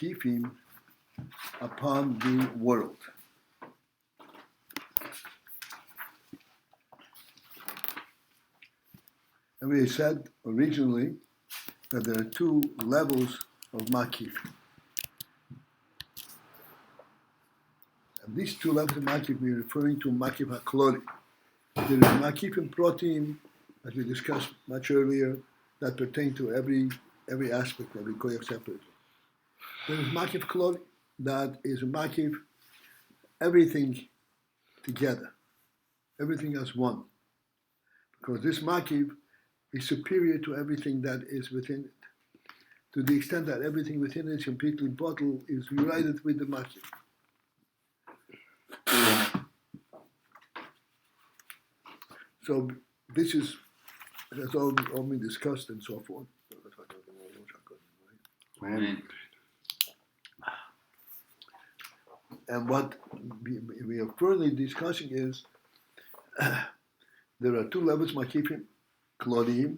makifim upon the world. And we said originally that there are two levels of makif. And these two levels of makif we're referring to makif hakloli. There is makif in protein, as we discussed much earlier, that pertain to every aspect, every koyach separately. There is makif kloli, that is makif everything together, everything as one. Because this makif is superior to everything that is within it, to the extent that everything within it is completely bottled, is united with the makif. So this has all been discussed and so forth. Amen. And what we are further discussing is there are two levels, makifim, klodim.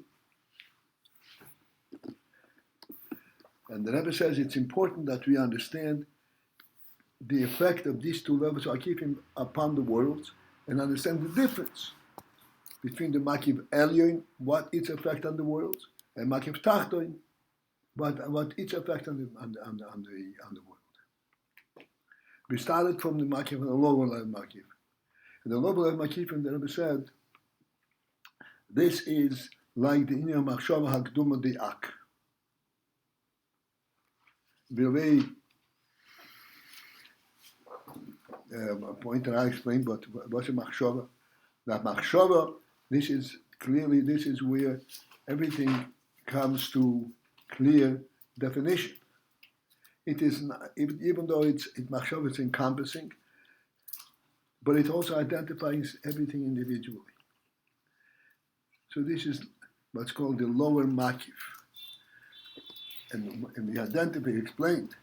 And the Rebbe says it's important that we understand the effect of these two levels of makifim upon the world and understand the difference between the makif elyon, what its effect on the world, and makif tachton, what its effect on the world. We started from the makif and the lower level makif. And the lower level makif, the Rebbe said, this is like the inyan machshava hakduma de'ak. The way pointer I explained what's a machshava. That machshava, this is where everything comes to clear definition. It is not, even though machshava is encompassing, but it also identifies everything individually. So this is what's called the lower makif. And we explained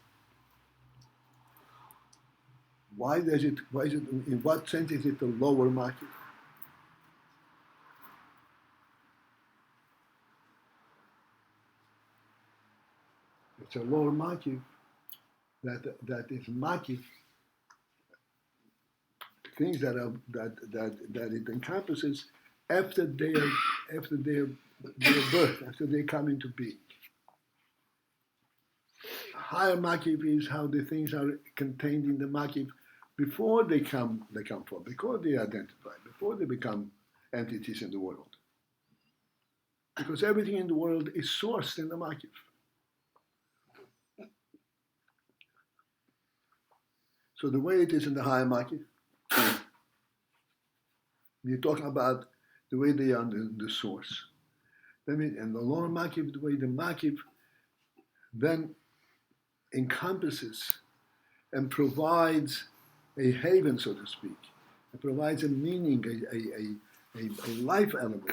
why is it, in what sense is it the lower makif? It's a lower makif that is makif things that it encompasses after their birth, after they come into being. Higher makif is how the things are contained in the makif before they come forth, before they identify, before they become entities in the world. Because everything in the world is sourced in the makif. So the way it is in the higher makif, you're talking about the way they are in the source. And the lower makif, the way the makif then encompasses and provides a haven, so to speak. It provides a meaning, a life element,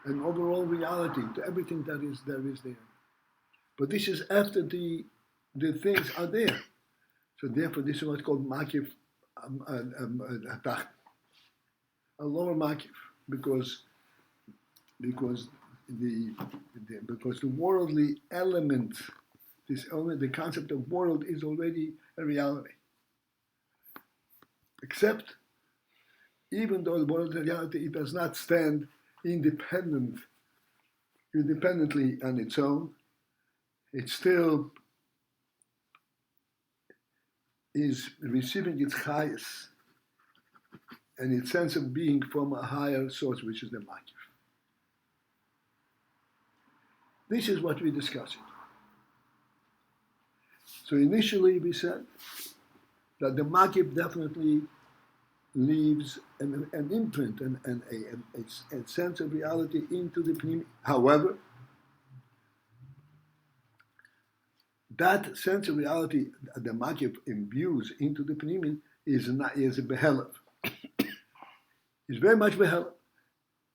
an overall reality to everything that is there. But this is after the things are there. So therefore, this is what's called makif, a lower makif, because the worldly element, the concept of world is already a reality. Except, even though the world is a reality, it does not stand independently on its own. It still is receiving its highest and its sense of being from a higher source, which is the makif. This is what we're discussing. So initially we said that the makif definitely leaves an imprint and a sense of reality into the pnimi. However, that sense of reality the makif imbues into the pnimi is a behelav. It's very much behelav.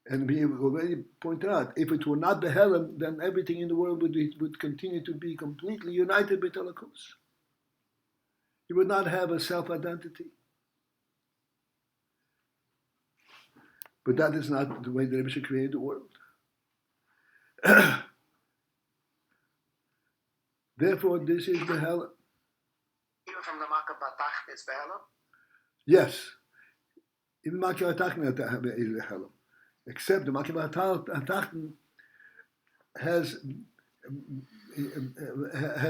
And we already pointed out, if it were not behelav, then everything in the world would continue to be completely united with Elokus. It would not have a self-identity. But that is not the way the Rebbe created the world. Therefore, this is the hell. Even from the makif batacht, it's behelam. Yes. Even makif batacht is the hell. Except the makif batacht has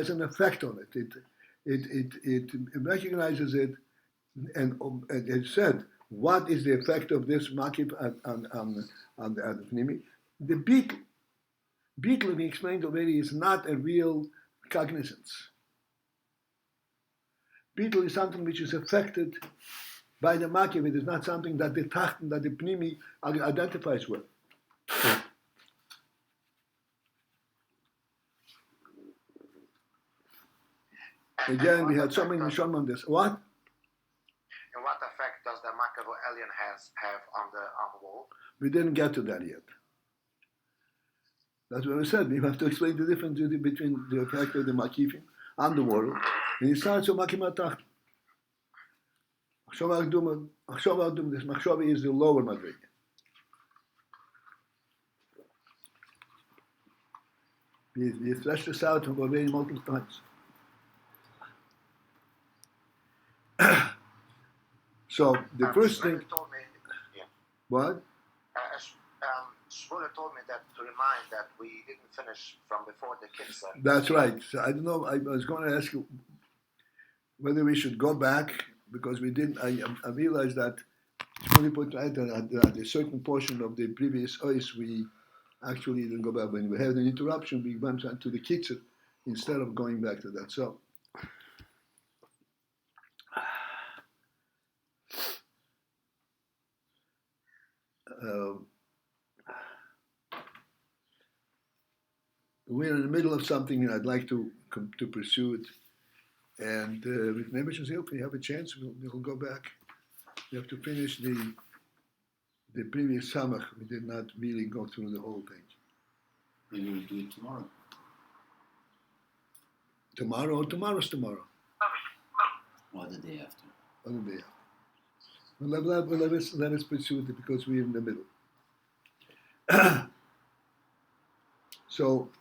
an effect on it. It recognizes it, and it said, what is the effect of this makif on the pnimi? The beetle, we explained already, is not a real cognizance. Beetle is something which is affected by the makif. It is not something that the tachten, that the pnimi identifies with. Again, we had so many Nisham on this. What? And what effect does the makif or alien have on the wall? We didn't get to that yet. That's what I said. We have to explain the difference between the effect of the makifim on the world. And it starts with makif matach. This machshava is the lower madrega. We fleshed this out already multiple times. So the first thing. Told me, yeah. What? Shmuel told me that to remind that we didn't finish from before the kids. That's right. So I don't know. I was going to ask you whether we should go back because we didn't. I realized that when we put at a certain portion of the previous ois, we actually didn't go back. When we had an interruption, we went on to the kitzur instead of going back to that. So. We're in the middle of something, and I'd like to pursue it. And with Nebuchadnezzar's help, if we have a chance, we'll go back. We have to finish the previous samach. We did not really go through the whole thing. Maybe we'll do it tomorrow. Tomorrow or tomorrow's tomorrow? Or the day after. Or the day after. Well, let us pursue it because we're in the middle. So,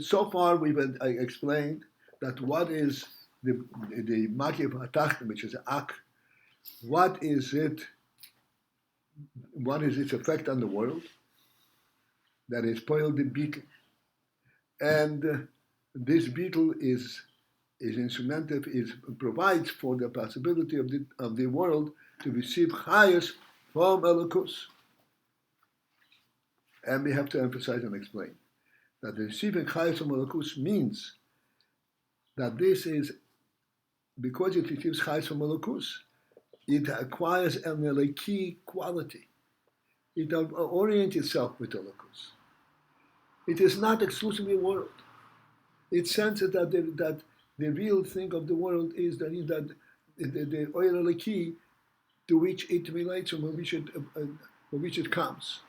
so far we've explained that what is the makif hatachton, which is ak. What is it? What is its effect on the world? That is poil the beetle, and this beetle is instrumental. Provides for the possibility of the world to receive chayas from Elokus. And we have to emphasize and explain that the receiving chayas from Elokus means that this is, because it receives chayas from Elokus, it acquires an eleki quality. It orients itself with Elokus. It is not exclusively a world. It senses that the real thing of the world is that the oil eleki to which it relates and from which it comes.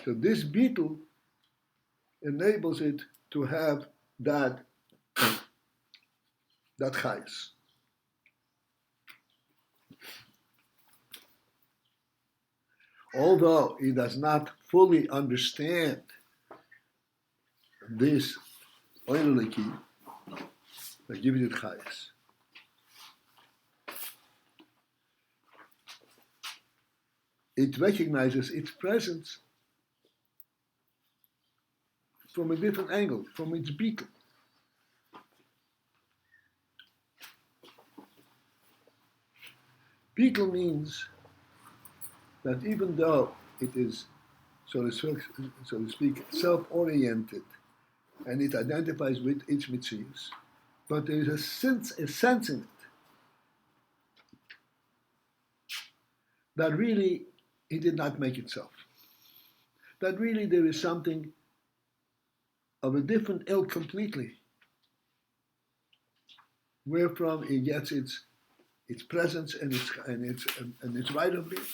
So this beetle enables it to have that chayes. Although it does not fully understand this oiloleki that gives it chayes, it recognizes its presence from a different angle, from its beetle. Beetle means that even though it is, so to speak, self-oriented, and it identifies with its mitzvahs, but there is a sense in it that really it did not make itself. That really there is something of a different ilk completely, wherefrom it gets its presence and its right of being.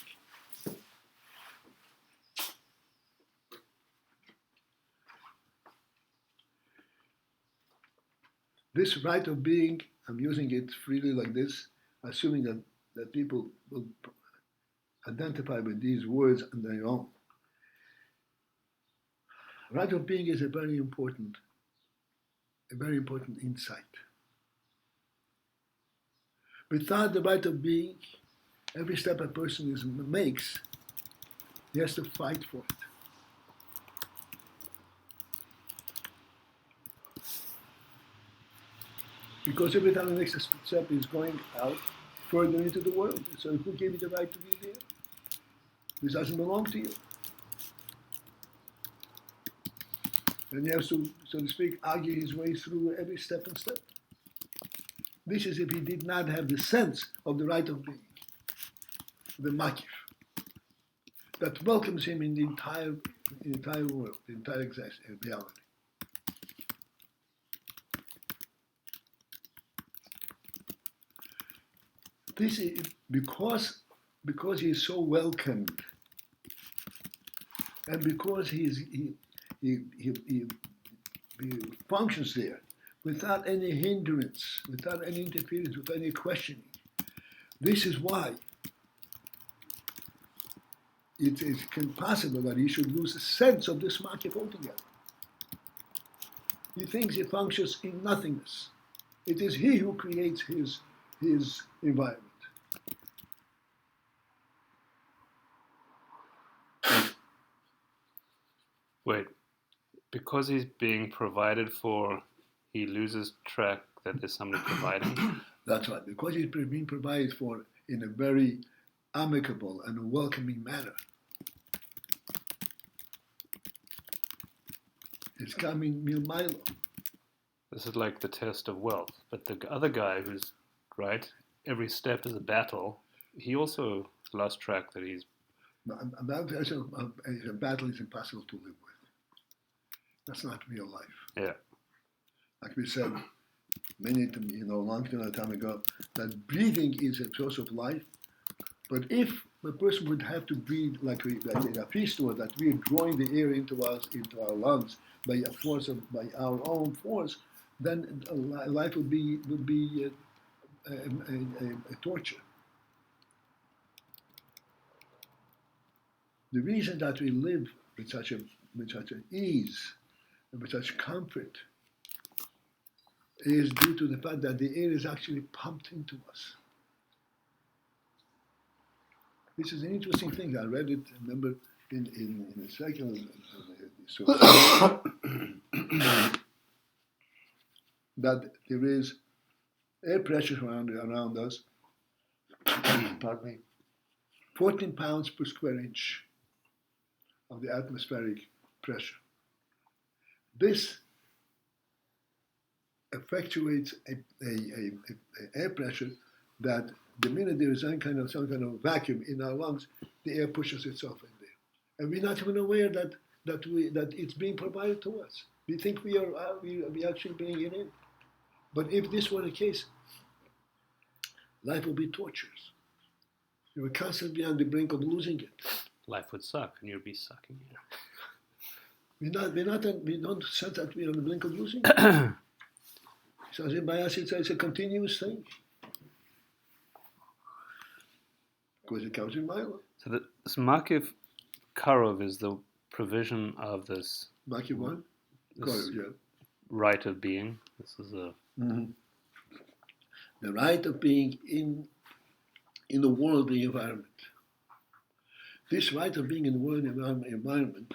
This right of being, I'm using it freely like this, assuming that people will identify with these words on their own. Right of being is a very important insight. Without the right of being, every step a person makes, he has to fight for it. Because every time he makes a step, he's going out further into the world. So who gave you the right to be there? This doesn't belong to you. And he has to, so to speak, argue his way through every step and step. This is if he did not have the sense of the right of being, the makif, that welcomes him in the entire world, the entire reality. This is because he is so welcomed, and because he functions there without any hindrance, without any interference, without any questioning. This is why it is possible that he should lose the sense of this makif altogether. He thinks he functions in nothingness. It is he who creates his environment. Wait, because he's being provided for, he loses track that there's somebody providing? That's right, because he's being provided for in a very amicable and welcoming manner. It's coming milo. This is like the test of wealth. But the other guy who's, right, every step is a battle, he also lost track that he's... A battle is impossible to live with. That's not real life. Yeah. Like we said long time ago, that breathing is a source of life. But if a person would have to breathe like a priest was, that we are drawing the air into our lungs by our own force, then life would be a torture. The reason that we live with such an ease and with such comfort is due to the fact that the air is actually pumped into us. This is an interesting thing. I read it, remember, in a secular that there is air pressure around us, pardon me, 14 pounds per square inch of the atmospheric pressure. This effectuates a air pressure that the minute there is some kind of vacuum in our lungs, the air pushes itself in there, and we're not even aware that it's being provided to us. We think we are actually bringing it in, but if this were the case, life would be torturous. You were constantly on the brink of losing it. Life would suck, and you'd be sucking. We don't sense that we're on the brink of losing it. So by us, it's a continuous thing. Because it comes in milo. So this makif karov is the provision of this Makif one? Karov, yeah. right of being. This is a... Mm-hmm. The right of being in the worldly environment. This right of being in the worldly environment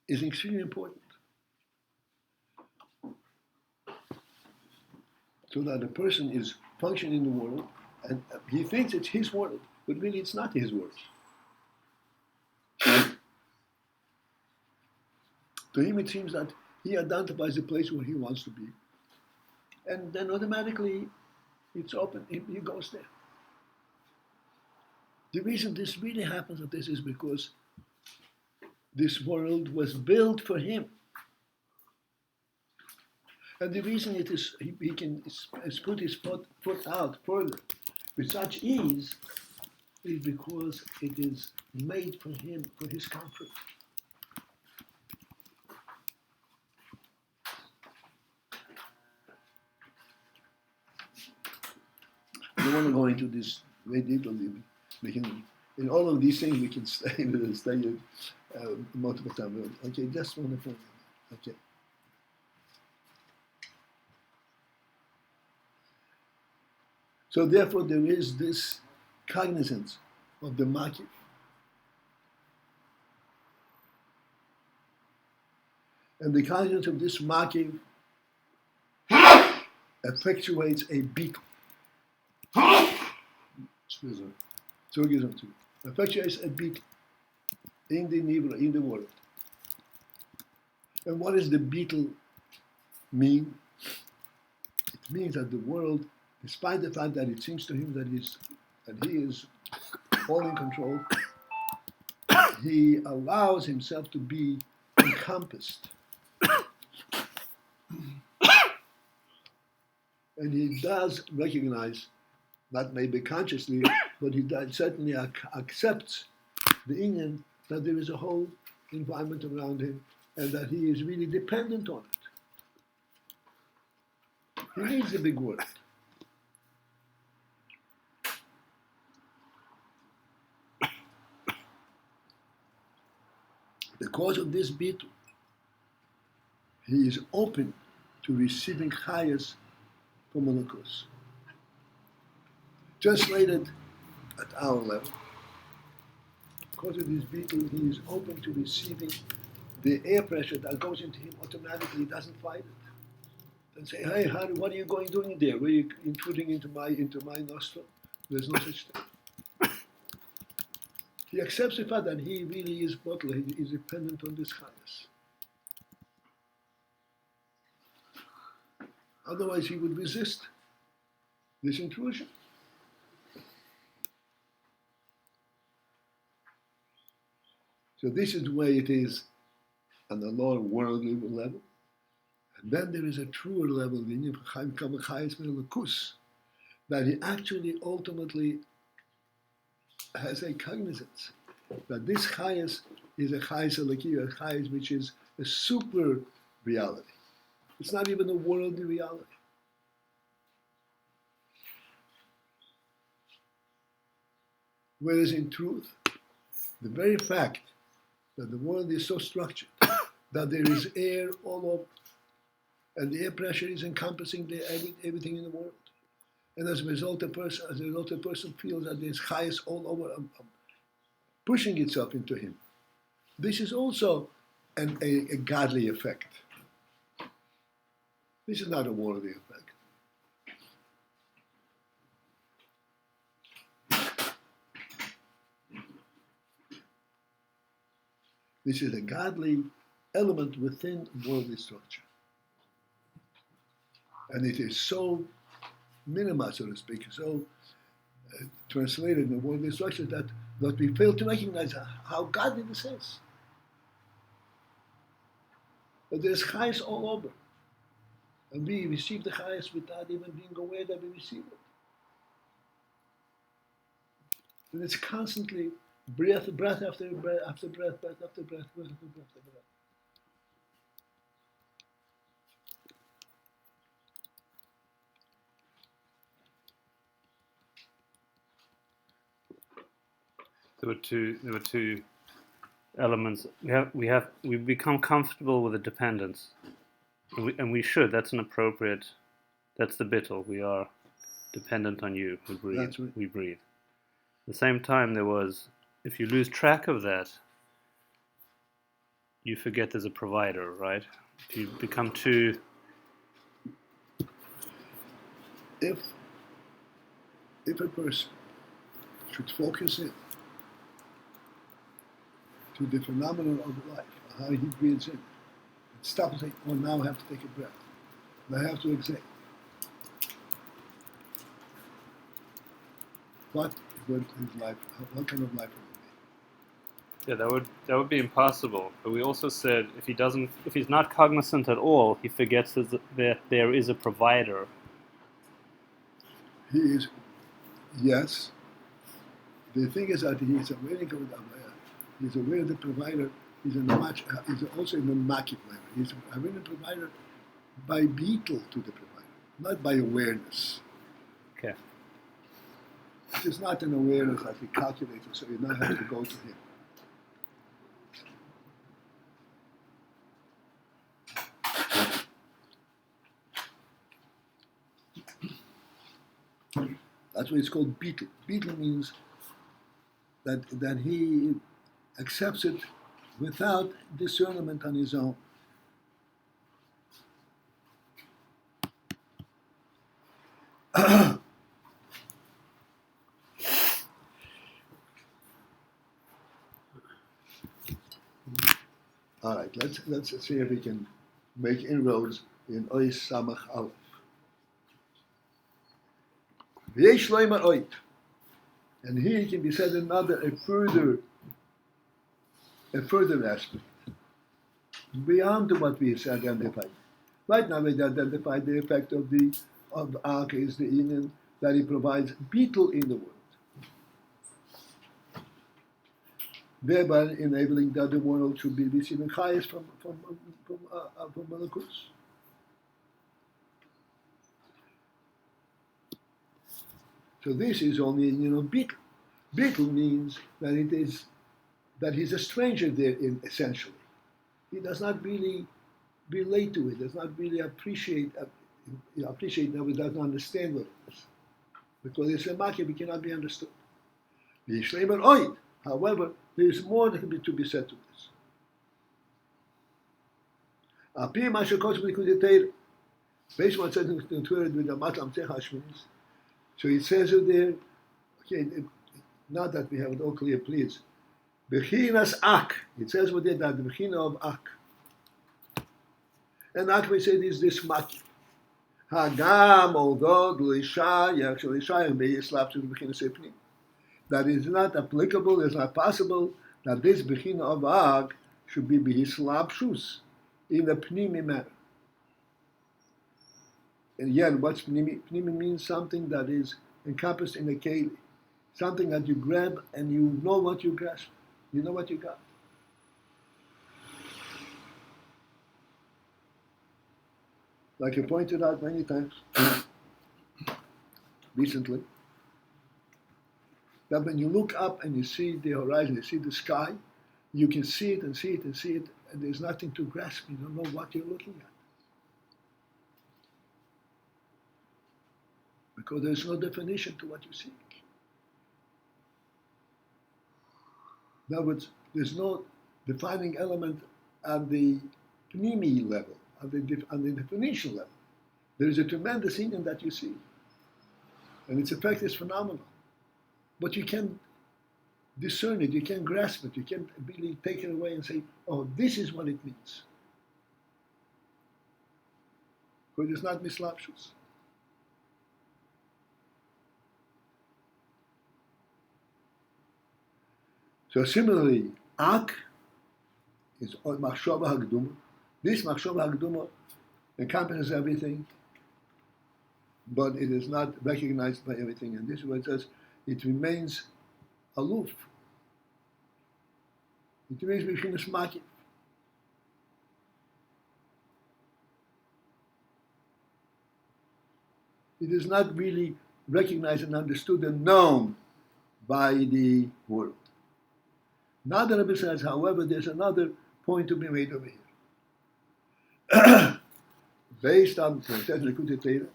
is extremely important. So that a person is functioning in the world, and he thinks it's his world, but really it's not his world. To him it seems that he identifies the place where he wants to be, and then automatically it's open, he goes there. The reason this really happens at this is because this world was built for him. And the reason it is he can put his foot out further with such ease is because it is made for him, for his comfort. I don't want to go into this very deeply. We can In all of these things, we can stay multiple times. Okay, just one point. Okay. So therefore, there is this cognizance of the makif. And the cognizance of this makif effectuates a beetle. Effectuates a beetle in the nivra, in the world. And what does the beetle mean? It means that the world, despite the fact that it seems to him that he is all in control, he allows himself to be encompassed. And he does recognize, not maybe consciously, but he certainly accepts the Indian that there is a whole environment around him and that he is really dependent on it. He needs the big world. Because of this beetle, he is open to receiving chayas from Malakus. Translated at our level, because of this beetle, he is open to receiving the air pressure that goes into him automatically. He doesn't fight it. Doesn't say, "Hey, what are you doing there? Were you intruding into my nostril?" There's no such thing. He accepts the fact that he really is mortal. He is dependent on this chayas. Otherwise, he would resist this intrusion. So this is the way it is on the lower worldly level. And then there is a truer level, that he actually ultimately has a cognizance. That this chayas is a chayas elokiyah, a chayas which is a super reality. It's not even a worldly reality. Whereas in truth, the very fact that the world is so structured that there is air all over, and the air pressure is encompassing everything in the world, and as a result, a person feels that there's chayas all over, pushing itself into him. This is also a godly effect. This is not a worldly effect. This is a godly element within worldly structure. And it is so minimized, so to speak, so translated in the worldly structure that we fail to recognize how godly this is. But there's chayas all over. And we receive the chayas without even being aware that we receive it. And it's constantly breath after breath after breath after breath after breath after breath. There were two elements. We become comfortable with the dependence, and we should. That's an appropriate. That's the bittul. We are dependent on you. We breathe. That's right. We breathe. At the same time, there was. If you lose track of that, you forget there's a provider, right? If you become too. If a person should focus in to the phenomenon of life, how he breathes in, and stop and say, "Oh, now I have to take a breath. And I have to exhale." What would his life? What kind of life would it be? Yeah, that would be impossible. But we also said if he's not cognizant at all, he forgets that there is a provider. He is, yes. The thing is that he is aware of the provider. He's also in the makif level. He's aware of the provider by beetle to the provider, not by awareness. Okay. This is not an awareness like a calculator, so you don't have to go to him. That's why it's called beetle. Beetle means that he accepts it without discernment on his own. All right, let's see if we can make inroads in Ois Samach Aleph. V'yesh loymar oit, and here it can be said a further aspect beyond what we identified. Right now we identified the effect of Ak is the union that he provides beetle in the world, thereby enabling that the world should be receiving highest from Malakus. So this is only beetle. Beetle means that he's a stranger there essentially. He does not really relate to it, does not really appreciate that, he doesn't understand what it is. Because it's a makif, it cannot be understood. However, there is more that can be to be said to this. Based on what it says in the Torah with the Matlam Techashminis, so it says it there, okay, not that we have it all clear, please. Bechinas Ak. It says with it that the Bechina of Ak. And Ak, we say, is this makif. Hagam, although that is not applicable, it's not possible that this Bechina of Ak should be bihislapshus in a pnimi manner. And again, what's pnimi? Pnimi means something that is encompassed in a keli, something that you grab and you know what you grasp, you know what you got. Like I pointed out many times recently, that when you look up and you see the horizon, you see the sky, you can see it and see it and see it, and there's nothing to grasp. You don't know what you're looking at. Because there's no definition to what you see. In other words, there's no defining element at the pnimi level, at the definition level. There is a tremendous union that you see. And its effect is phenomenal. But you can't discern it, you can't grasp it, you can't really take it away and say, oh, this is what it means. Because it's not mislapshus. So similarly, Ak is machshava hagduma. This machshava hagduma encompasses everything, but it is not recognized by everything. And this is what it says, it remains aloof. It remains b'chinas makif. It is not really recognized and understood and known by the world. Now the Rebbe says, however, there's another point to be made over here. Based on the Likutei Torah.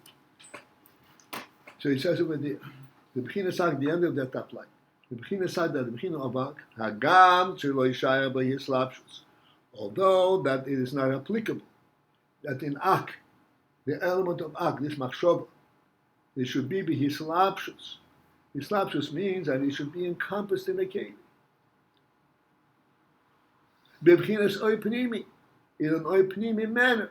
So he says over there, the Bechina Sak, the end of that top line. The Bechina Sak, that the Bechina of Ak, Hagam Tzilo Yishaya B'Yislapshus. Although that it is not applicable, that in Ak, the element of Ak, this Machshava, it should be B'Yislapshus. Yislapshus means that it should be encompassed in a cave. B'Bchinas Oy Pnimi, in an Oy Pnimi manner.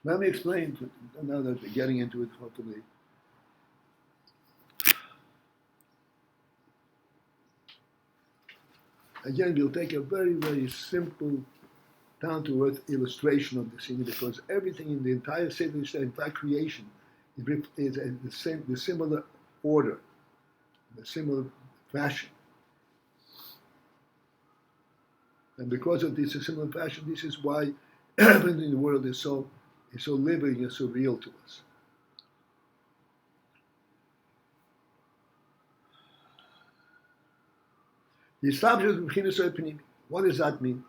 Let me explain, now that we're getting into it, hopefully. Again, we'll take a very, very simple, down-to-earth illustration of the scene, because everything in the entire Seder, the entire creation, is in the similar order, the similar fashion. And because of this similar fashion, this is why everything in the world is so living and so real to us. The establishment of B'chinas Oipanimi. What does that mean?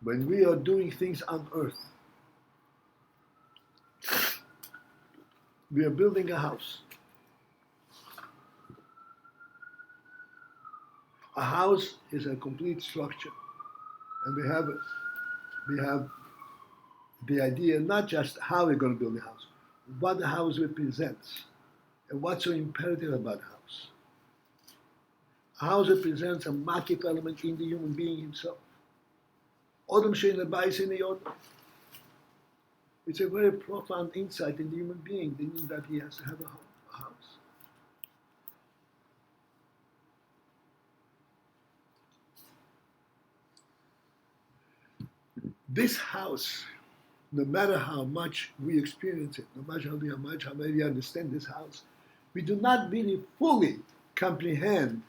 When we are doing things on earth, we are building a house. A house is a complete structure, and we have the idea not just how we're going to build the house, what the house represents, and what's so imperative about the house. A house represents a makif element in the human being himself. Odom she'ein bayis in the Odom. It's a very profound insight in the human being, the need that he has to have a house. This house, no matter how much we experience it, no matter how much we understand this house, we do not really fully comprehend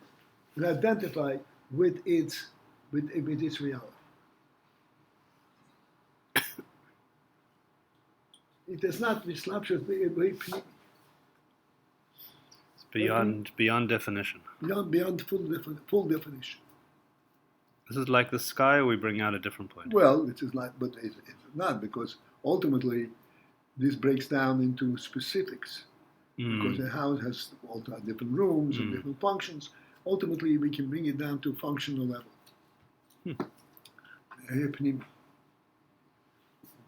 and identify with its reality. It is not mislapshus very It's beyond definition. beyond full definition. This is like the sky. We bring out a different point. Well, it is like, but it's not, because ultimately this breaks down into specifics. Because the house has all different rooms and different functions. Ultimately, we can bring it down to functional level.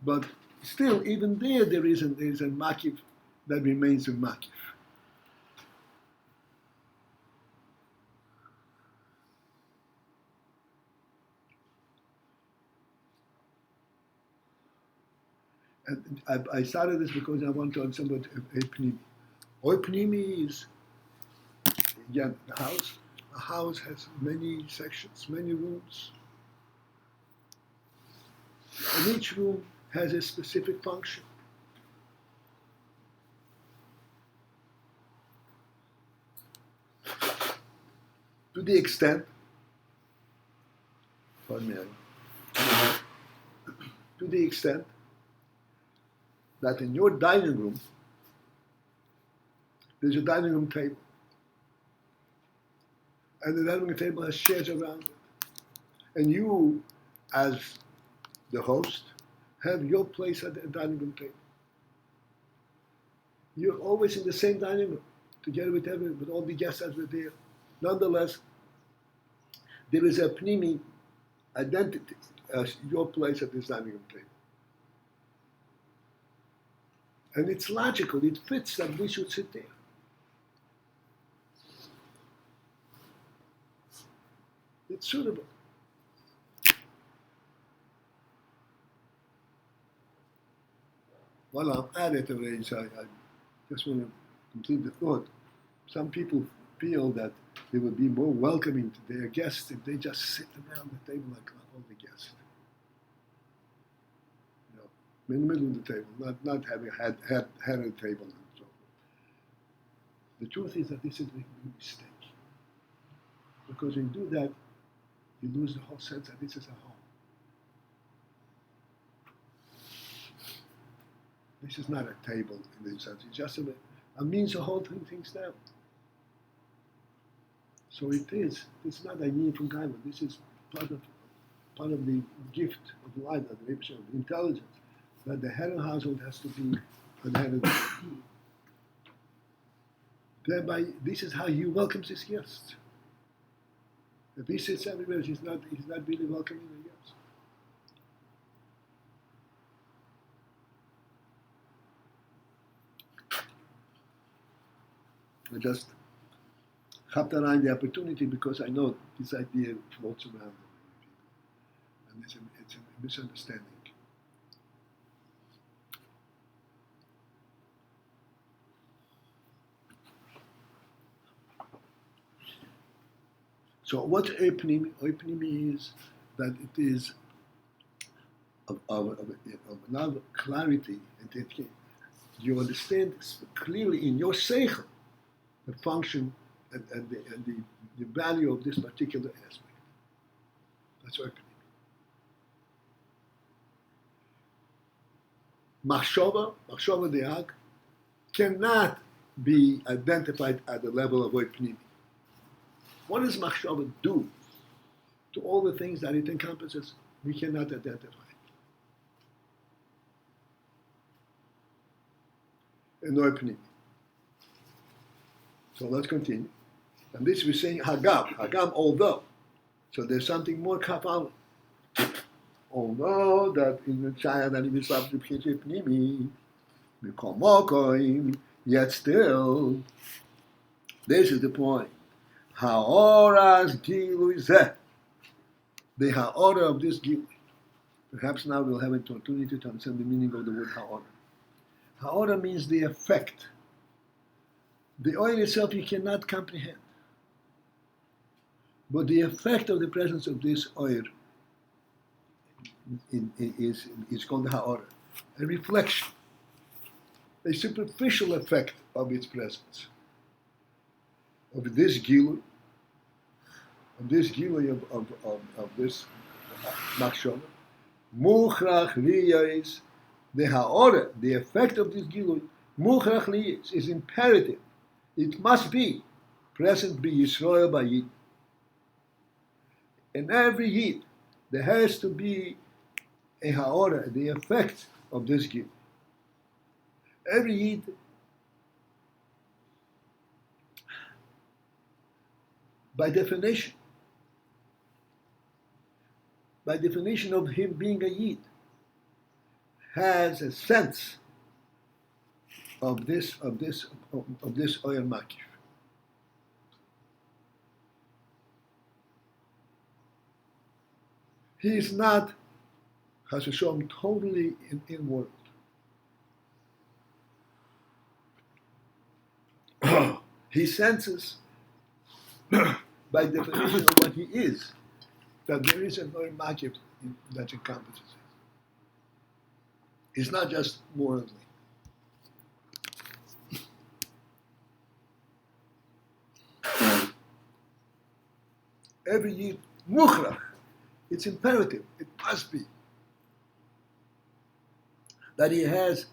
But still, even there is a makif that remains a makif. And I started this because I want to understand what Oipanimi. Oipanimi is, again, the house. A house has many sections, many rooms. And each room has a specific function. To the extent, to the extent that in your dining room, there's a dining room table. And the dining room table has chairs around it. And you, as the host, have your place at the dining room table. You're always in the same dining room, together with all the guests that were there. Nonetheless, there is a pnimi identity as your place at this dining room table. And it's logical, it fits that we should sit there. It's suitable. While I'm at it, I just want to complete the thought. Some people feel that they would be more welcoming to their guests if they just sit around the table like all the guests. You know, in the middle of the table, not having had a table and so on. The truth is that this is a big mistake. Because when you do that, you lose the whole sense that this is a home. This is not a table in this sense. It's just a means of holding things down. So it is. It's not a yin from Gaiva. This is part of the gift of life, of the intelligence, that the head of the household has to be the head of the household. Thereby, this is how he welcomes his guests. If he sits everywhere, he's not really welcoming the guests. I just hopped around the opportunity because I know this idea floats around and it's a misunderstanding. So what's Oipanimi? Oipanimi is that it is of now clarity. You understand clearly in your seichel the function the value of this particular aspect. That's opening. Machshava de'ag, cannot be identified at the level of opening. What does machshava do to all the things that it encompasses? We cannot identify. And opening. So let's continue. And this we're saying hagam, although. So there's something more kafal. Although that in the child and in the subject pnimi, yet still, this is the point. Haoras gilu zeh. The haora of this gilu. Perhaps now we'll have an opportunity to understand the meaning of the word haora. Haora means the effect. The oil itself you cannot comprehend. But the effect of the presence of this oil is called the ha'ora, a reflection, a superficial effect of its presence, of this gilui, of this machshava. Muchrach liyais, the ha'ora, the effect of this gilui, muchrach liyais, is imperative. It must be present by Yisrael by Yid. In every Yid, there has to be a ha'ora, the effect of this gift. Every Yid by definition of him being a Yid, has a sense of this oil makif. He is not, has to show him totally in world. He senses, by definition of what he is, that there is an oil makif that encompasses it. It's not just morally. Every Yid, mukhrach, it's imperative, it must be, that he has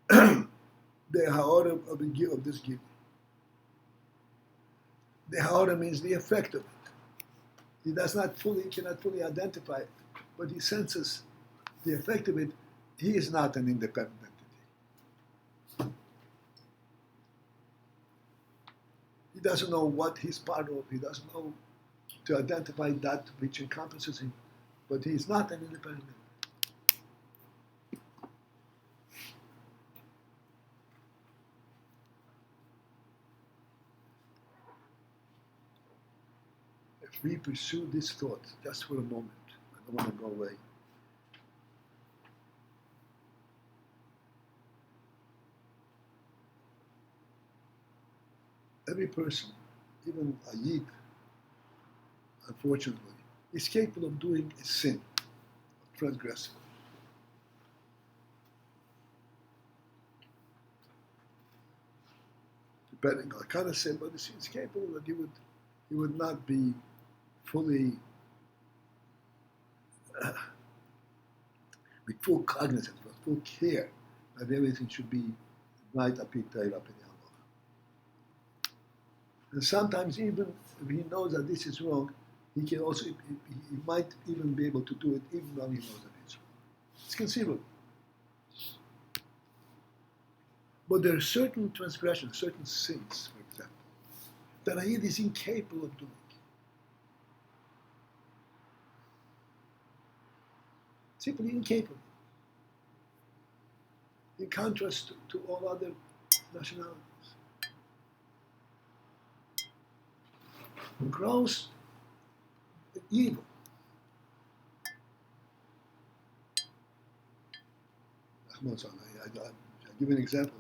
the ha'ora of this gift. The ha'ora means the effect of it. He cannot fully identify it, but he senses the effect of it. He is not an independent entity. He doesn't know what he's part of. He doesn't know to identify that which encompasses him. But he is not an independent entity. If we pursue this thought just for a moment, I don't want to go away. Every person, even a Yid, unfortunately, is capable of doing a sin, transgressing. Depending on the kind of sin, but it's capable that he would not be fully with full cognizance, with full care that everything should be right up in the Allah. And sometimes even if he knows that this is wrong, he might even be able to do it even though he knows that it's wrong. It's conceivable. But there are certain transgressions, certain sins, for example, that a Yid is incapable of doing. Simply incapable. In contrast to all other nationalities. Gross evil. I'll give you an example.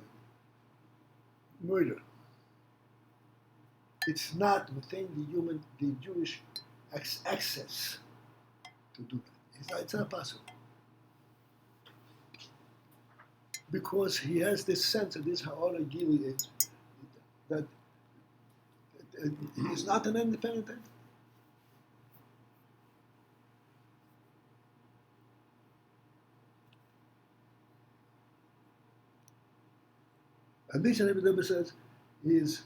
Murder. It's not within the Jewish access to do that. It's not possible. Because he has this sense of this ha'ora gili is that he is not an independent entity. And this Rebbe says is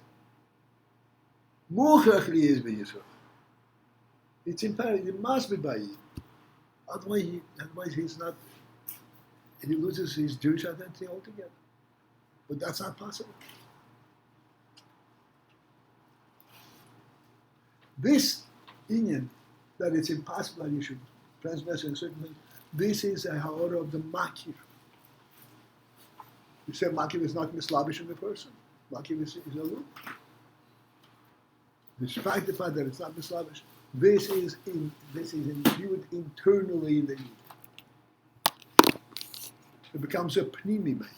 Muchach is by Yisrael. It's imperative, it must be by him. Otherwise he's not, he loses his Jewish identity altogether. But that's not possible. This union, that it's impossible that you should transgress in certain things, this is a ha'ora of the makif. You say makif is not mislavish in the person. Makif is a loop. Despite the fact that it's not mislavish, this is imbued internally in the union. It becomes a pnimi man.